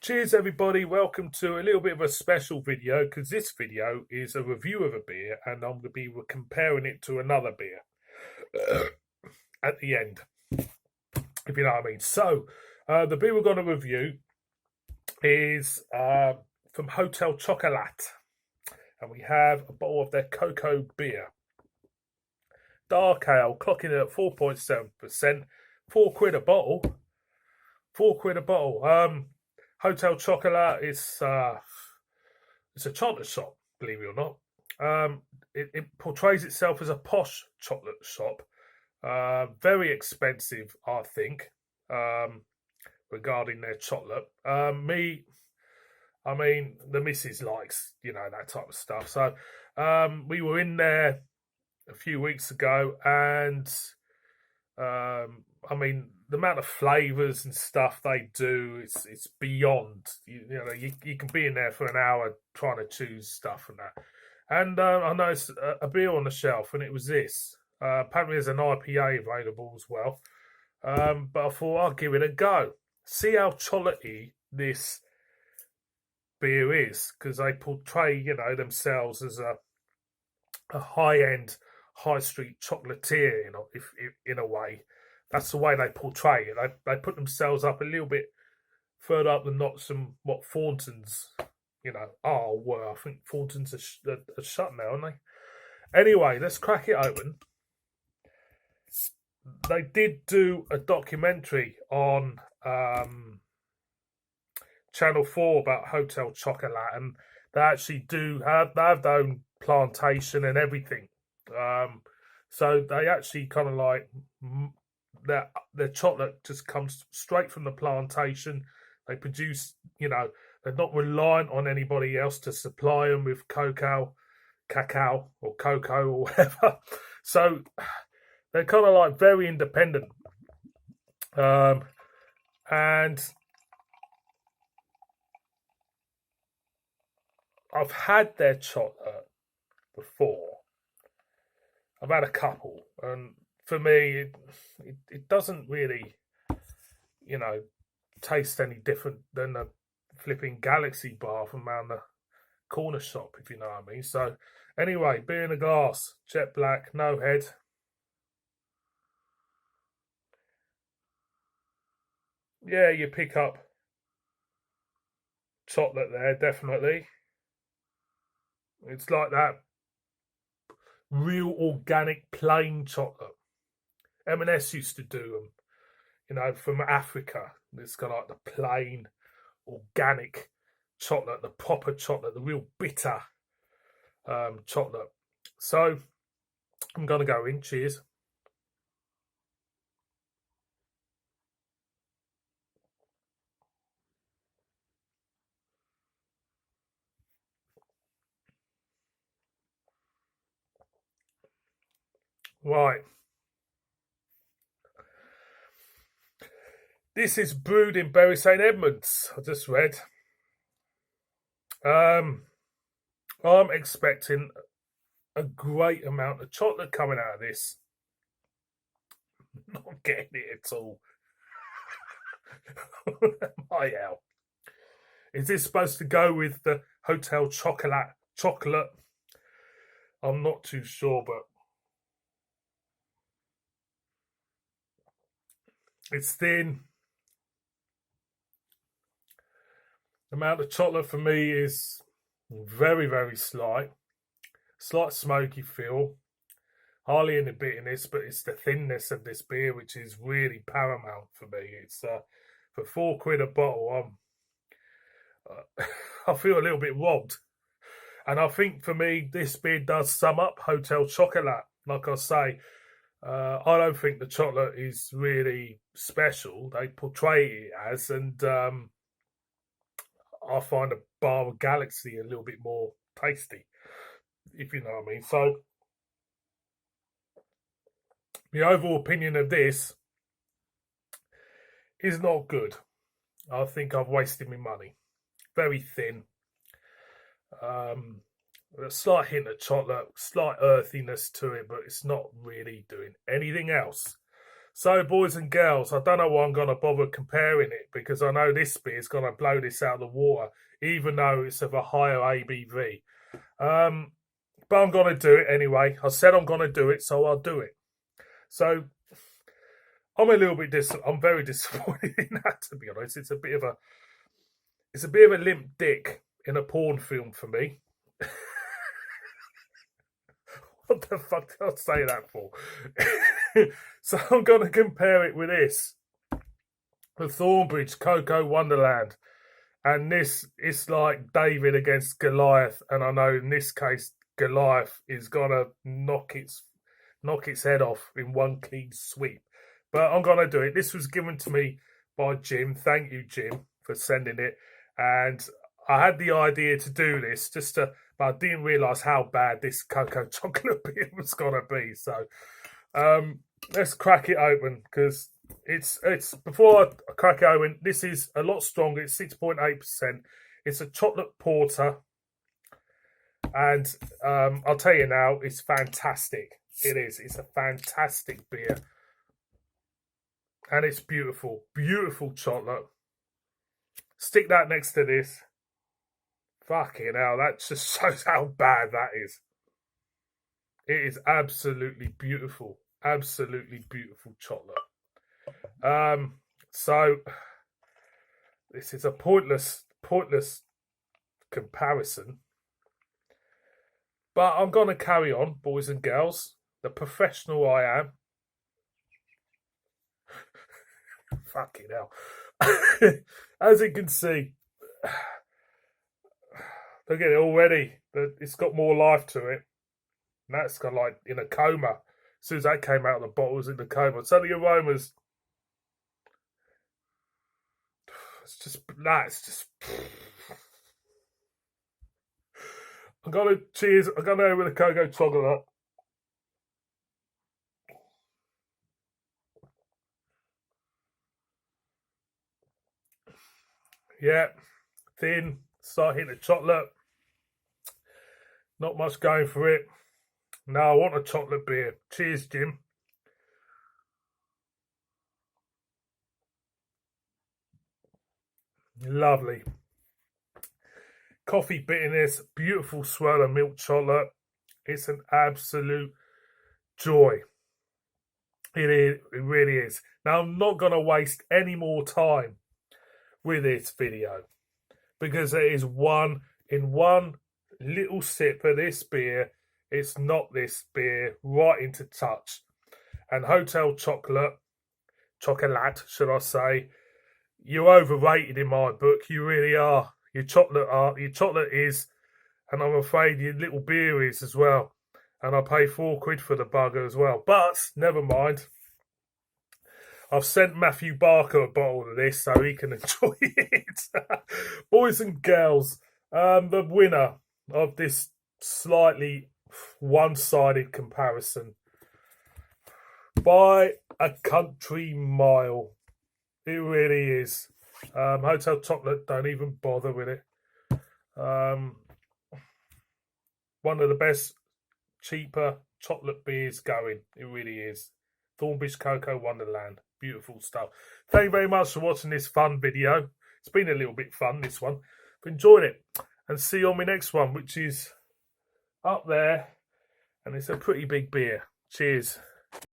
Cheers everybody, welcome to a little bit of a special video because this video is a review of a beer and I'm going to be comparing it to another beer at the end, if you know what I mean. So, the beer we're going to review is from Hotel Chocolat, and we have a bottle of their cocoa beer. Dark ale, clocking in at 4.7%, £4 a bottle. £4 a bottle. Hotel Chocolat is it's a chocolate shop, believe it or not. It portrays itself as a posh chocolate shop. Very expensive, I think, regarding their chocolate. I mean, the missus likes, that type of stuff. So we were in there a few weeks ago, and I mean, the amount of flavours and stuff they do, it's beyond. You can be in there for an hour trying to choose stuff and that. And I noticed a beer on the shelf, and it was this. Apparently, there's an IPA available as well. But I thought I'll give it a go. See how chocolatey this beer is, because they portray, themselves as a high-end, high street chocolatier, if in a way. That's the way they portray it. They put themselves up a little bit further up the notch than what Thornton's, well, I think Thornton's are shut now, aren't they? Anyway, let's crack it open. They did do a documentary on Channel 4 about Hotel Chocolat, and they actually do have their own plantation and everything. So they actually kind of like their chocolate just comes straight from the plantation. They produce, they're not reliant on anybody else to supply them with cacao or cocoa or whatever. So they're kind of like very independent. And I've had their chocolate before. I've had a couple, and for me, it doesn't really, taste any different than the flipping Galaxy bar from around the corner shop, if you know what I mean. So, anyway, beer in a glass, jet black, no head. Yeah, you pick up chocolate there, definitely. It's like that real organic plain chocolate. M&S used to do them, from Africa. It's got like the plain, organic chocolate, the proper chocolate, the real bitter chocolate. So I'm going to go in. Cheers. Right. This is brewed in Bury St Edmunds, I just read. I'm expecting a great amount of chocolate coming out of this. Not getting it at all. My hell. Is this supposed to go with the Hotel chocolate? I'm not too sure, but it's thin. The amount of chocolate for me is very, very slight. Slight smoky feel. Hardly any bitterness, but it's the thinness of this beer which is really paramount for me. It's for £4 a bottle. I feel a little bit robbed, and I think for me this beer does sum up Hotel Chocolat. Like I say, I don't think the chocolate is really special. They portray it as, and I find a bar of Galaxy a little bit more tasty, if you know what I mean. So the overall opinion of this is not good. I think I've wasted my money. Very thin. A slight hint of chocolate, slight earthiness to it, but it's not really doing anything else. So, boys and girls, I don't know why I'm going to bother comparing it, because I know this beer is going to blow this out of the water, even though it's of a higher ABV. But I'm going to do it anyway. I said I'm going to do it, so I'll do it. So I'm a little bit I'm very disappointed in that, to be honest. It's a bit of a limp dick in a porn film for me. What the fuck did I say that for? So I'm going to compare it with this. The Thornbridge Cocoa Wonderland. And this, it's like David against Goliath. And I know in this case, Goliath is going to knock its head off in one clean sweep. But I'm going to do it. This was given to me by Jim. Thank you, Jim, for sending it. And I had the idea to do this but I didn't realise how bad this cocoa chocolate beer was going to be. So let's crack it open, because it's before I crack it open, this is a lot stronger. It's 6.8%. It's a chocolate porter. And I'll tell you now, it's fantastic. It is. It's a fantastic beer. And it's beautiful. Beautiful chocolate. Stick that next to this. Fucking hell, that just shows how bad that is. It is absolutely beautiful. Absolutely beautiful chocolate. So this is a pointless comparison. But I'm going to carry on, boys and girls. The professional I am. Fucking hell. As you can see, look at it already. It's got more life to it. And that's got like in a coma. As soon as that came out of the bottle, it was in the coma. So the aromas, it's just. I'm gonna cheers. I'm gonna go with a cocoa chocolate. Yeah, thin. Start hitting the chocolate. Not much going for it. No, I want a chocolate beer. Cheers, Jim. Lovely. Coffee bitterness, beautiful swirl of milk chocolate. It's an absolute joy. It is. It really is. Now, I'm not going to waste any more time with this video, because it is one little sip of this beer. It's not this beer right into touch. And Hotel Chocolat, should I say, you're overrated in my book. You really are. Your chocolate is, and I'm afraid your little beer is as well. And I pay £4 for the bugger as well. But never mind. I've sent Matthew Barker a bottle of this so he can enjoy it. Boys and girls, the winner of this slightly one-sided comparison by a country mile. It really is. Hotel Chocolat, don't even bother with it. One of the best, cheaper chocolate beers going. It really is. Thornbridge Cocoa Wonderland. Beautiful stuff. Thank you very much for watching this fun video. It's been a little bit fun, this one. I've enjoyed it. And see you on my next one, which is up there. And it's a pretty big beer. Cheers.